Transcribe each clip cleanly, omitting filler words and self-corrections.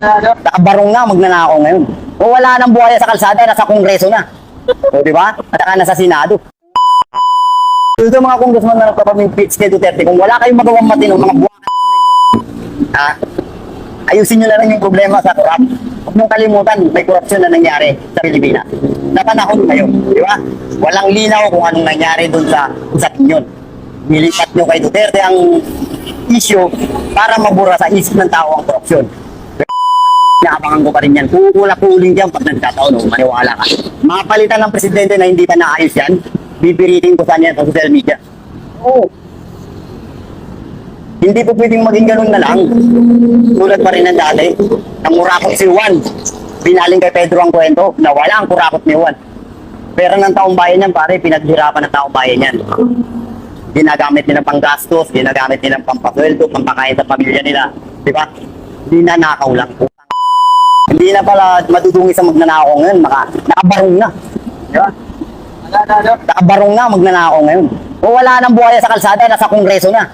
Nakabarong na, magnanakaw ngayon. O wala nang buhaya sa kalsada, nasa kongreso na. O di ba? At saka nasa Senado. Ito mga congressman na nagpapamimpeach kay Duterte, kung wala kayong magawang matino, mga buwaka, ayusin nyo na lang yung problema sa korap. Huwag nung kalimutan, may korupsyon na nangyari sa Pilipinas. Napanahon kayo, di ba? Walang linaw kung anong nangyari doon sa Quezon. Nilipat nyo kay Duterte ang issue para mabura sa isip ng tao ang korupsyon. Naabangan ko pa rin yan. Kukulang dyan pag nagkataon, maniwala ka. Mapalitan ng presidente na hindi pa naayos yan, bibiritin ko saan yan sa social media. Oo. Hindi po pwedeng maging ganun na lang. Tulad pa rin ng dati. Ang kurakot si Juan. Binaling kay Pedro ang kwento na wala ang kurakot ni Juan. Pera ng taong bayan yan, pare. Pinaghirapan ng taong bayan yan. Ginagamit nilang panggastos, ginagamit nilang pampasweldo, pampakain sa pamilya nila. Di ba? Hindi na nakaw lang. Hindi na pala madudungi sa magnanakaw ngayon. Nakabarong na. Di ba? Nakabarong na, magnanakaw ngayon. O wala nang buhaya sa kalsada, nasa kongreso na.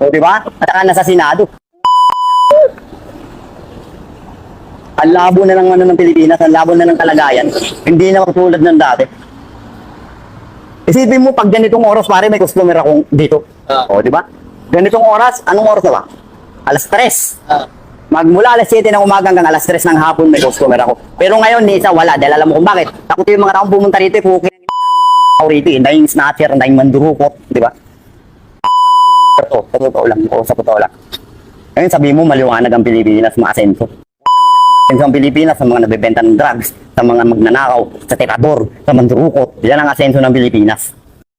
O di ba? At saka nasa Senado. Ang labo na ng ano ng Pilipinas, ang labo na ng kalagayan. Hindi na matulad ng dati. Isipin mo, pag ganitong oras, pare, may customer akong dito. O, di ba? Ganitong oras, anong oras na ba? Alas 3. Magmula alas 7 ng umaga hanggang alas 3 ng hapon, may customer ako. Pero ngayon, ni isa, wala. Dahil alam mo kung bakit. Takot yung mga taong pumunta rito, pukin ng rito, dahil snatcher, dahil mandurukot, di ba? Sa totoo lang. O, sa totoo lang. Ngayon, sabi mo, maliwanag ang Pilipinas, maasenso. Asenso ang Pilipinas sa mga nabibenta ng drugs, sa mga magnanakaw, sa tirador, sa mandurukot. Yan ang asenso ng Pilipinas.